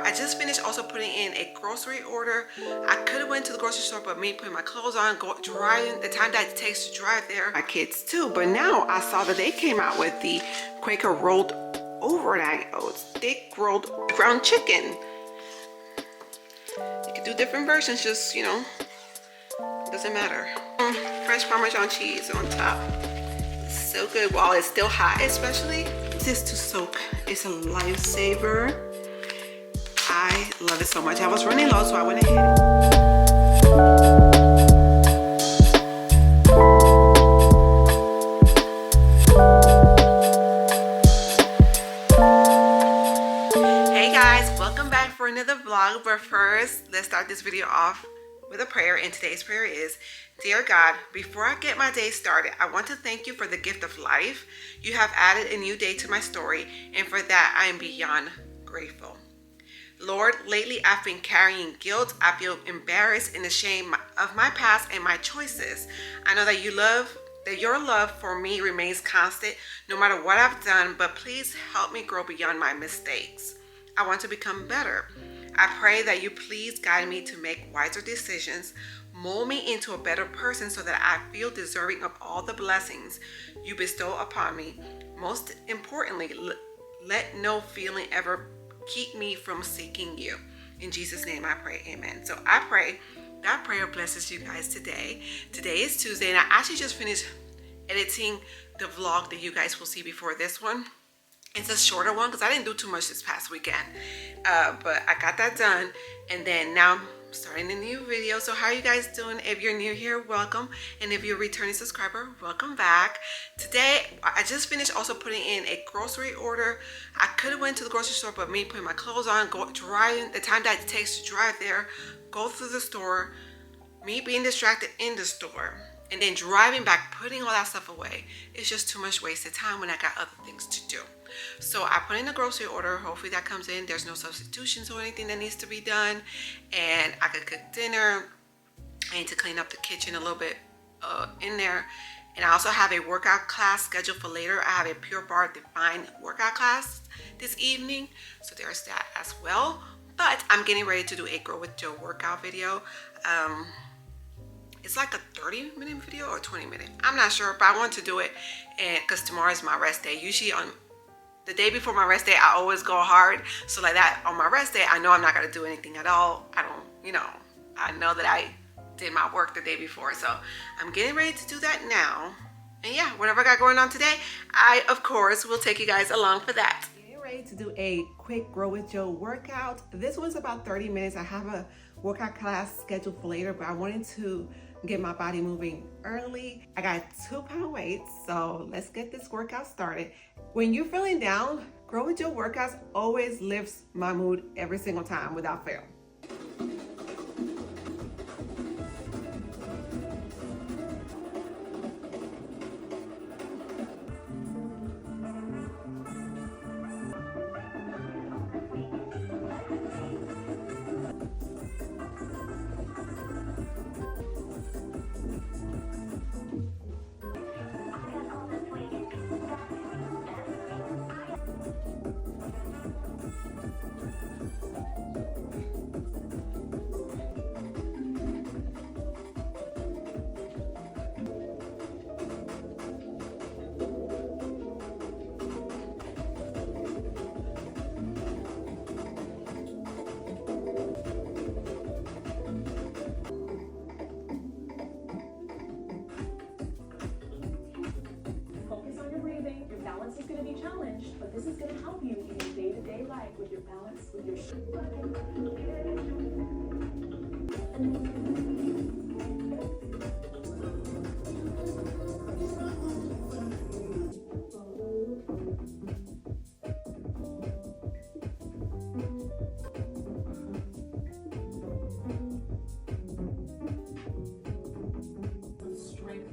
I just finished also putting in a grocery order. I could have went to the grocery store, but me putting my clothes on, driving, the time that it takes to drive there, my kids too. But now I saw that they came out with the Quaker rolled overnight oats, thick rolled ground chicken. You can do different versions, just, you know, doesn't matter. Fresh Parmesan cheese on top. So good while it's still hot, especially. This to soak is a lifesaver. I love it so much. I was running low, so I went ahead. Hey guys, welcome back for another vlog. But first, let's start this video off with a prayer. And today's prayer is, Dear God, before I get my day started, I want to thank you for the gift of life. You have added a new day to my story, and for that I am beyond grateful. Lord, lately I've been carrying guilt. I feel embarrassed and ashamed of my past and my choices. I know that your love for me remains constant no matter what I've done, but please help me grow beyond my mistakes. I want to become better. I pray that you please guide me to make wiser decisions, mold me into a better person so that I feel deserving of all the blessings you bestow upon me. Most importantly, let no feeling ever keep me from seeking you. In Jesus' name I pray, amen. So I pray that prayer blesses you guys today. Today is Tuesday, and I actually just finished editing the vlog that you guys will see before this one. It's a shorter one because I didn't do too much this past weekend, but I got that done, and then now I'm starting a new video. So how are you guys doing? If you're new here, welcome, and if you're a returning subscriber, welcome back. Today I just finished also putting in a grocery order. I could have went to the grocery store, but me putting my clothes on, driving, the time that it takes to drive there, go through the store, me being distracted in the store, and then driving back, putting all that stuff away, it's just too much wasted time when I got other things to do. So I put in a grocery order. Hopefully that comes in. There's no substitutions or anything that needs to be done, and I could cook dinner. I need to clean up the kitchen a little bit in there, and I also have a workout class scheduled for later. I have a Pure Barre Define workout class this evening, so there's that as well. But I'm getting ready to do a Grow with Joe workout video. It's like a 30-minute video or 20-minute. I'm not sure, but I want to do it, and because tomorrow is my rest day. Usually on the day before my rest day, I always go hard. So like that, on my rest day, I know I'm not going to do anything at all. I know that I did my work the day before. So I'm getting ready to do that now. And yeah, whatever I got going on today, I, of course, will take you guys along for that. Getting ready to do a quick Grow with Joe workout. This one's about 30 minutes. I have a workout class scheduled for later, but I wanted to get my body moving early. I got 2-pound weights, so let's get this workout started. When you're feeling down, Grow with Joe workouts always lifts my mood every single time without fail. Is going to be challenged, but this is going to help you in your day-to-day life with your balance, with your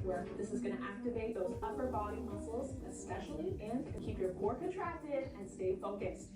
work. This is going to activate those upper body muscles, especially, and keep your core contracted and stay focused.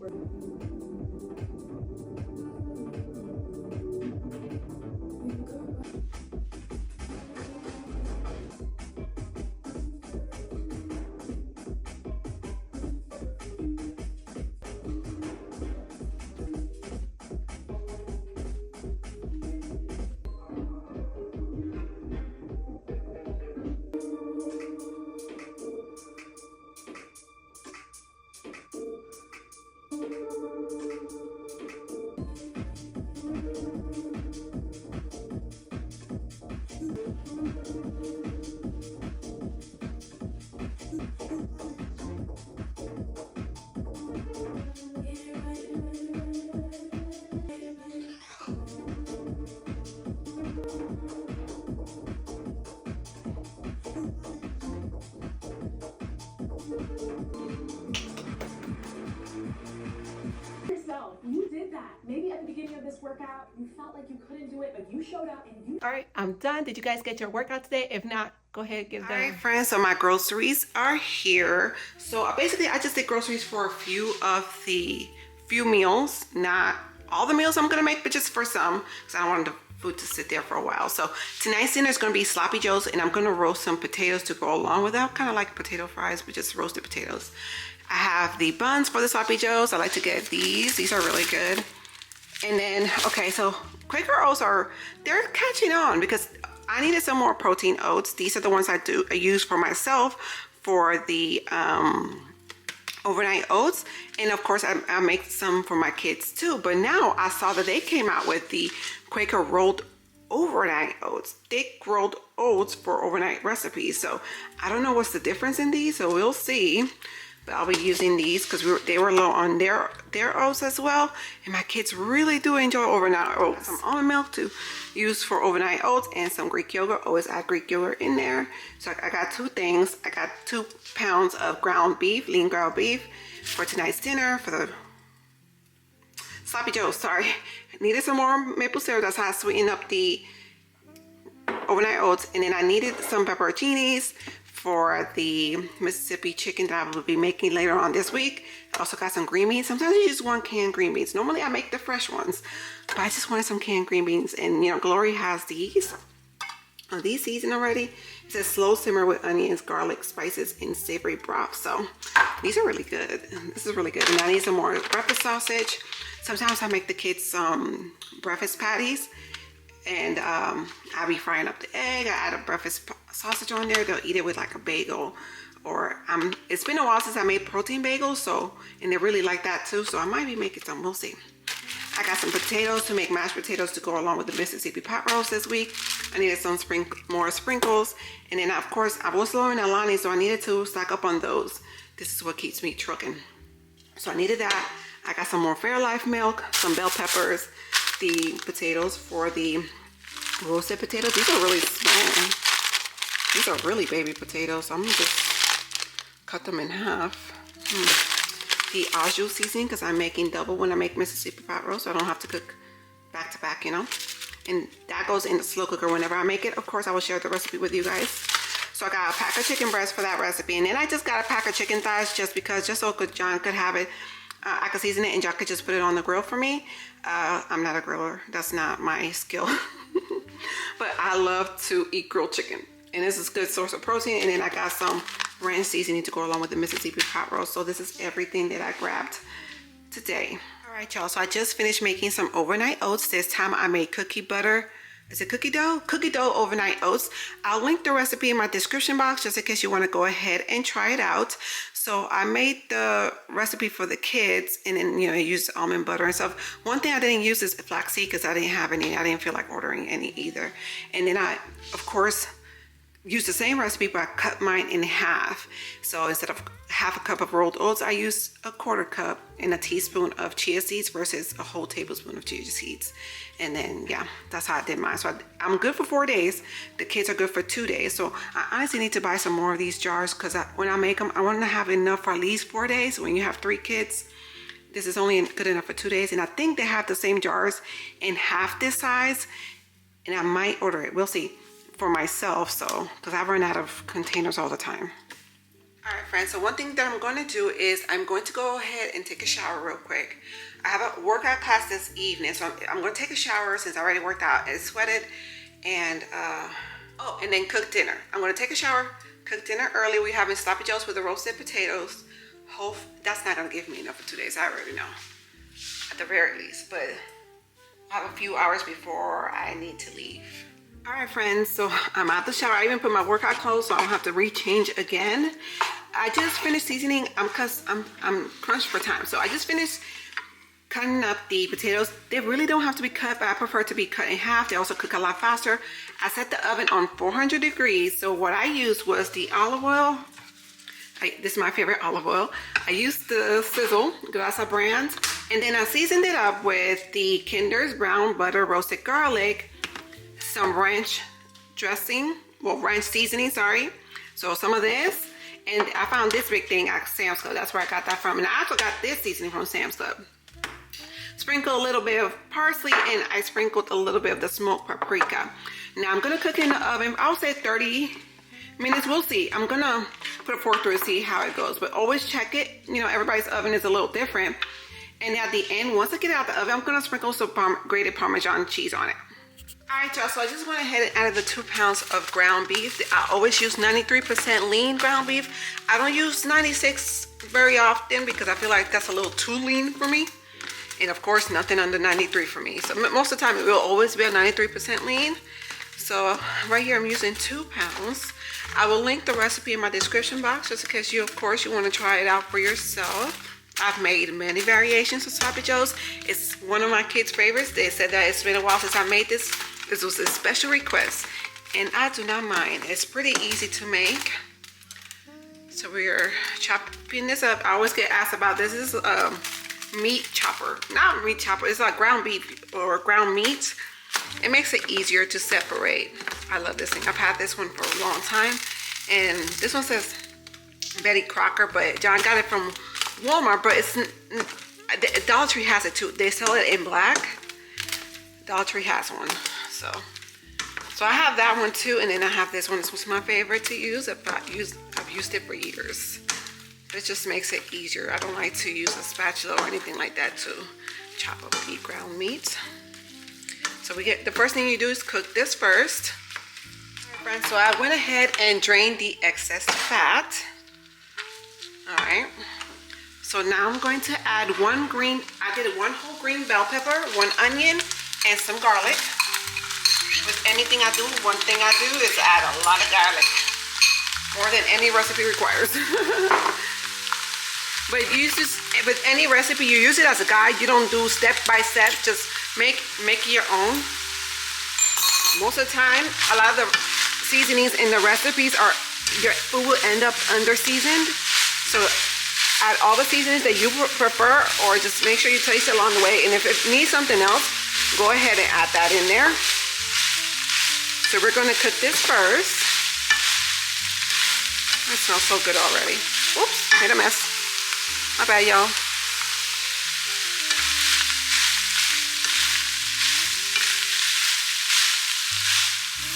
the beginning of this workout, you felt like you couldn't do it, but you showed up and you... All right, I'm done. Did you guys get your workout today? If not, go ahead and get it done. All right, friends, so my groceries are here. So basically, I just did groceries for a few meals. Not all the meals I'm gonna make, but just for some, because I don't want the food to sit there for a while. So tonight's dinner is gonna be sloppy joes, and I'm gonna roast some potatoes to go along with that. Kind of like potato fries, but just roasted potatoes. I have the buns for the sloppy joes. I like to get these. These are really good. And then, okay, so Quaker oats they're catching on because I needed some more protein oats. These are the ones I use for myself for the overnight oats. And of course, I make some for my kids too. But now I saw that they came out with the Quaker rolled overnight oats, thick rolled oats for overnight recipes. So I don't know what's the difference in these, so we'll see. But I'll be using these because they were low on their oats as well. And my kids really do enjoy overnight oats. Some almond milk to use for overnight oats and some Greek yogurt. Always add Greek yogurt in there. So I got two things. I got 2 pounds of ground beef, lean ground beef for tonight's dinner for the sloppy joes, sorry. I needed some more maple syrup. That's how I sweeten up the overnight oats. And then I needed some pepperoncinis for the Mississippi chicken that I will be making later on this week. I also got some green beans. Sometimes I just want canned green beans. Normally I make the fresh ones, but I just wanted some canned green beans. And you know, Glory has these. Are these seasoned already? It says slow simmer with onions, garlic, spices, and savory broth. So these are really good. This is really good. And I need some more breakfast sausage. Sometimes I make the kids some breakfast patties. And I'll be frying up the egg. I add a breakfast sausage on there. They'll eat it with like a bagel. Or it's been a while since I made protein bagels, and they really like that too. So I might be making some. We'll see. I got some potatoes to make mashed potatoes to go along with the Mississippi pot roast this week. I needed some more sprinkles. And then of course I was low in Alani, so I needed to stock up on those. This is what keeps me trucking. So I needed that. I got some more Fairlife milk, some bell peppers, the potatoes for the roasted potatoes. These are really small. These are really baby potatoes. So I'm gonna just cut them in half. The au jus seasoning, because I'm making double when I make Mississippi pot roast, so I don't have to cook back to back, you know. And that goes in the slow cooker whenever I make it. Of course, I will share the recipe with you guys. So I got a pack of chicken breast for that recipe, and then I just got a pack of chicken thighs just so John could have it. I could season it and John could just put it on the grill for me. I'm not a griller. That's not my skill. But I love to eat grilled chicken. And this is a good source of protein. And then I got some ranch seasoning to go along with the Mississippi pot roast. So this is everything that I grabbed today. All right, y'all. So I just finished making some overnight oats. This time I made cookie butter. Is it cookie dough? Cookie dough overnight oats. I'll link the recipe in my description box just in case you want to go ahead and try it out. So I made the recipe for the kids, and then, you know, I used almond butter and stuff. One thing I didn't use is flaxseed because I didn't have any. I didn't feel like ordering any either. And then I, of course, used the same recipe, but I cut mine in half. So instead of half a cup of rolled oats, I used a 1/4 cup and a teaspoon of chia seeds versus a whole tablespoon of chia seeds. And then, yeah, that's how I did mine. So I'm good for 4 days. The kids are good for 2 days. So I honestly need to buy some more of these jars because when I make them, I want to have enough for at least 4 days. When you have 3 kids, this is only good enough for 2 days. And I think they have the same jars in half this size. And I might order it. We'll see. For myself, so because I run out of containers all the time. All right, friends, so one thing that I'm going to do is I'm going to go ahead and take a shower real quick. I have a workout class this evening, so I'm going to take a shower since I already worked out and sweated, and and then cook dinner. I'm going to take a shower, cook dinner early. We're having sloppy joes with the roasted potatoes. That's not going to give me enough for 2 days, I already know, at the very least, but I have a few hours before I need to leave. All right, friends, so I'm out the shower. I even put my workout clothes so I don't have to rechange again. I just finished seasoning because I'm crunched for time. So I just finished cutting up the potatoes. They really don't have to be cut, but I prefer to be cut in half. They also cook a lot faster. I set the oven on 400 degrees. So what I used was the olive oil. This is my favorite olive oil. I used the Sizzle Grasa brand. And then I seasoned it up with the Kinder's brown butter roasted garlic, some ranch dressing, well, ranch seasoning, sorry. So some of this, and I found this big thing at Sam's Club. That's where I got that from. And I also got this seasoning from Sam's Club. sprinkle a little bit of parsley, and I sprinkled a little bit of the smoked paprika. Now I'm gonna cook in the oven, I'll say 30 minutes, we'll see. I'm gonna put a fork through and see how it goes, but always check it. You know, everybody's oven is a little different. And at the end, once I get it out the oven, I'm gonna sprinkle some grated Parmesan cheese on it. All right, y'all, so I just went ahead and added the 2 pounds of ground beef. I always use 93% lean ground beef. I don't use 96 very often because I feel like that's a little too lean for me. And of course, nothing under 93 for me. So most of the time, it will always be a 93% lean. So right here, I'm using 2 pounds. I will link the recipe in my description box just in case you, of course, you want to try it out for yourself. I've made many variations of sloppy joes. It's one of my kids' favorites. They said that it's been a while since I made this. This was a special request, and I do not mind. It's pretty easy to make. So we're chopping this up. I always get asked about this. This is a meat chopper. Not meat chopper, it's like ground beef or ground meat. It makes it easier to separate. I love this thing. I've had this one for a long time. And this one says Betty Crocker, but John got it from Walmart, but it's Dollar Tree has it too. They sell it in black. Dollar Tree has one. So I have that one too, and then I have this one. This was my favorite to use. I've used it for years. It just makes it easier. I don't like to use a spatula or anything like that to chop up the ground meat. So the first thing you do is cook this first. All right, friends, so I went ahead and drained the excess fat. All right. So now I'm going to add I did 1 whole green bell pepper, 1 onion, and some garlic. With anything I do, one thing I do is add a lot of garlic. More than any recipe requires. But with any recipe, you use it as a guide. You don't do step by step. Just make it your own. Most of the time, a lot of the seasonings in the recipes your food will end up under seasoned. So add all the seasonings that you prefer, or just make sure you taste it along the way. And if it needs something else, go ahead and add that in there. So we're going to cook this first. It smells so good already. Oops, made a mess. My bad, y'all.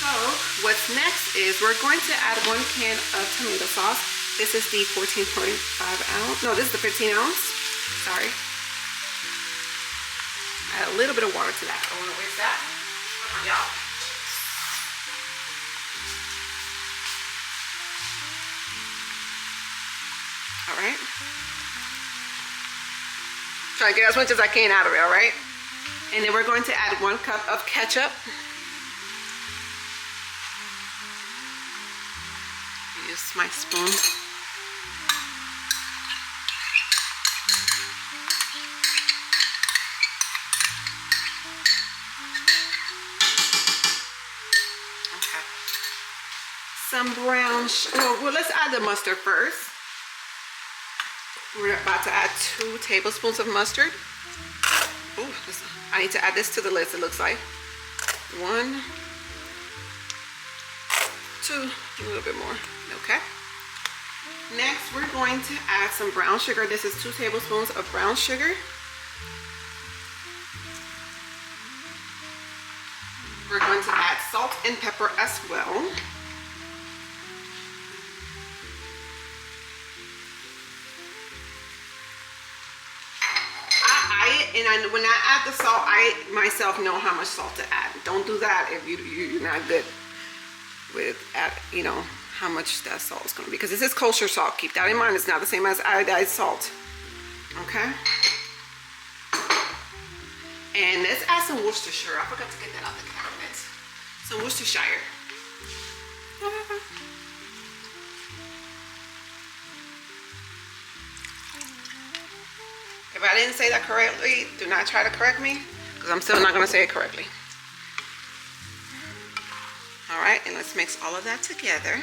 So what's next is we're going to add 1 can of tomato sauce. This is the 14.5 ounce. No, this is the 15 ounce. Sorry. Add a little bit of water to that. I don't want to waste that. Come on, y'all. All right. Try to get as much as I can out of it, all right? And then we're going to add 1 cup of ketchup. Use my spoon. Okay. Some brown well, let's add the mustard first. We're about to add 2 tablespoons of mustard. Ooh, I need to add this to the list, it looks like. 1, 2, a little bit more. Okay. Next, we're going to add some brown sugar. This is 2 tablespoons of brown sugar. We're going to add salt and pepper as well. And when I add the salt, I myself know how much salt to add. Don't do that if you're not good with, you know, how much that salt is going to be. Because this is kosher salt. Keep that in mind. It's not the same as iodized salt. Okay? And let's add some Worcestershire. I forgot to get that out the cabinet. Some Worcestershire. If I didn't say that correctly, do not try to correct me, because I'm still not going to say it correctly. All right, and let's mix all of that together.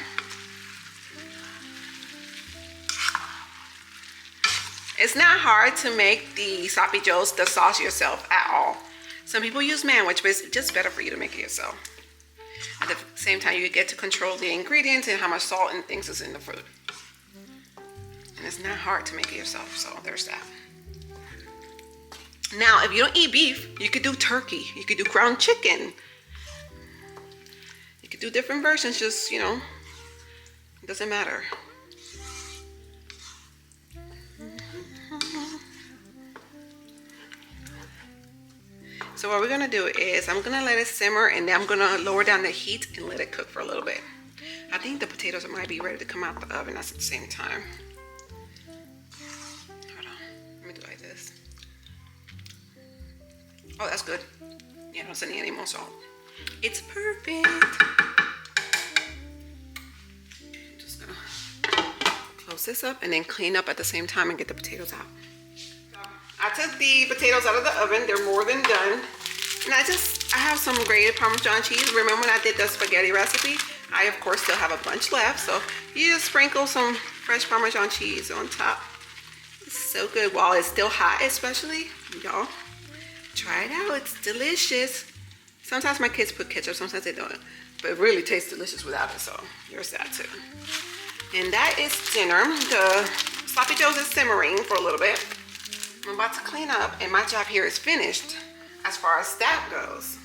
It's not hard to make the sloppy joes, the sauce yourself at all. Some people use manwich, but it's just better for you to make it yourself. At the same time, you get to control the ingredients and how much salt and things is in the food. And it's not hard to make it yourself, so there's that. Now, if you don't eat beef, you could do turkey. You could do ground chicken. You could do different versions, just, you know, it doesn't matter. So what we're gonna do is I'm gonna let it simmer, and then I'm gonna lower down the heat and let it cook for a little bit. I think the potatoes might be ready to come out the oven at the same time. Hold on, let me do it like this. Oh, that's good. Yeah, I don't need any more salt. It's perfect. I'm just gonna close this up and then clean up at the same time and get the potatoes out. I took the potatoes out of the oven. They're more than done. And I have some grated Parmesan cheese. Remember when I did the spaghetti recipe? I, of course, still have a bunch left. So you just sprinkle some fresh Parmesan cheese on top. It's so good while it's still hot, especially. Y'all, try it out. It's delicious. Sometimes my kids put ketchup, sometimes they don't. But it really tastes delicious without it, so there's that too. And that is dinner. The sloppy joes is simmering for a little bit. I'm about to clean up, and my job here is finished as far as that goes.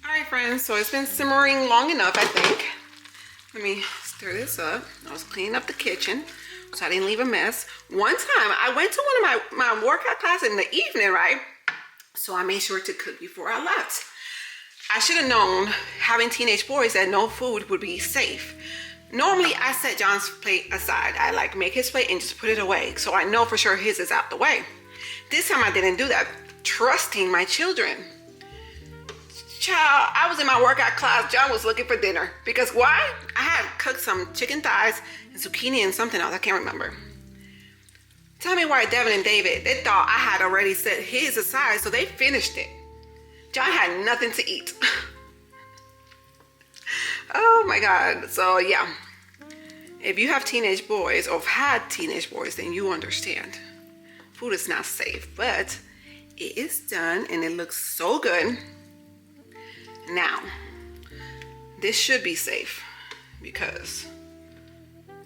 All right, friends, so it's been simmering long enough, I think. Let me stir this up. I was cleaning up the kitchen, so I didn't leave a mess. One time, I went to one of my workout class in the evening, right? So I made sure to cook before I left. I should have known, having teenage boys, that no food would be safe. Normally, I set John's plate aside. I like make his plate and just put it away, so I know for sure his is out the way. This time I didn't do that, trusting my children. Child, I was in my workout class. John was looking for dinner. Because why? I had cooked some chicken thighs and zucchini and something else. I can't remember. Tell me why Devin and David, they thought I had already set his aside, so they finished it. John had nothing to eat. Oh my God. So yeah, if you have teenage boys or have had teenage boys, then you understand. Food is not safe, but it is done and it looks so good. Now, this should be safe because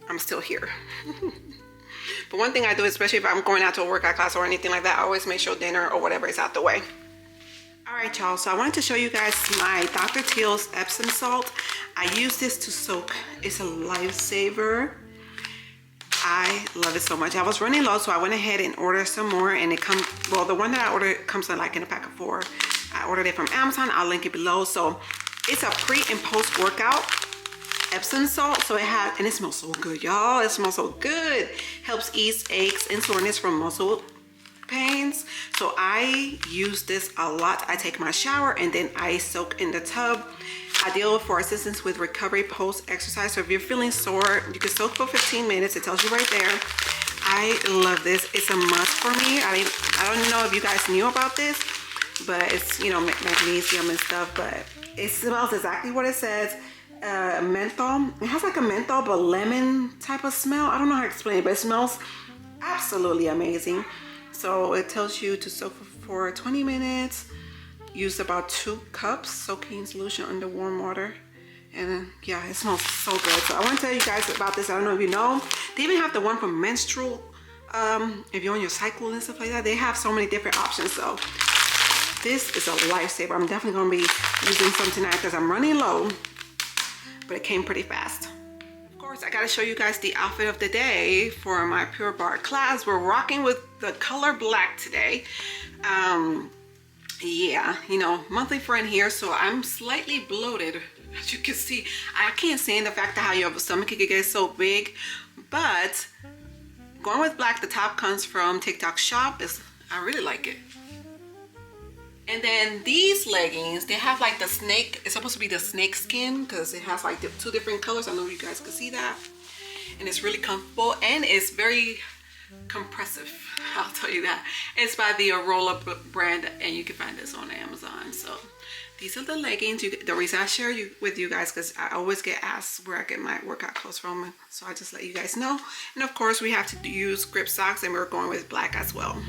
I'm still here. But one thing I do, especially if I'm going out to a workout class or anything like that, I always make sure dinner or whatever is out the way. All right, y'all, so I wanted to show you guys my Dr. Teal's Epsom salt. I use this to soak. It's a lifesaver. I love it so much. I was running low, so I went ahead and ordered some more, and it comes, well, the one that I ordered comes in like in a pack of 4. I ordered it from Amazon. I'll link it below. So it's a pre and post workout Epsom salt. So it has, and it smells so good, y'all. It smells so good. Helps ease aches and soreness from muscle pains. So I use this a lot. I take my shower and then I soak in the tub. Ideal for assistance with recovery post exercise. So if you're feeling sore, you can soak for 15 minutes. It tells you right there. I love this. It's a must for me. I don't know if you guys knew about this, but it's, you know, magnesium and stuff, but it smells exactly what it says. Menthol. It has like a menthol but lemon type of smell. I don't know how to explain it, but it smells absolutely amazing. So it tells you to soak for 20 minutes. Use about 2 cups soaking solution under warm water. And yeah, it smells so good. So I want to tell you guys about this. I don't know if you know. They even have the one for menstrual. If you're on your cycle and stuff like that, they have so many different options. So this is a lifesaver. I'm definitely going to be using some tonight because I'm running low. But it came pretty fast. Of course, I got to show you guys the outfit of the day for my Pure Barre class. We're rocking with the color black today. Yeah, you know, monthly friend here, so I'm slightly bloated. As you can see, I can't stand the fact that how your stomach can get so big, but going with black, the top comes from TikTok Shop. I really like it. And then these leggings, they have like the snake, it's supposed to be the snake skin because it has like the 2 different colors. I don't know if you guys can see that. And it's really comfortable and it's very compressive, I'll tell you that. It's by the Arola brand and you can find this on Amazon. So these are the leggings. The reason I share with you guys because I always get asked where I get my workout clothes from, so I just let you guys know. And of course we have to use grip socks and we're going with black as well.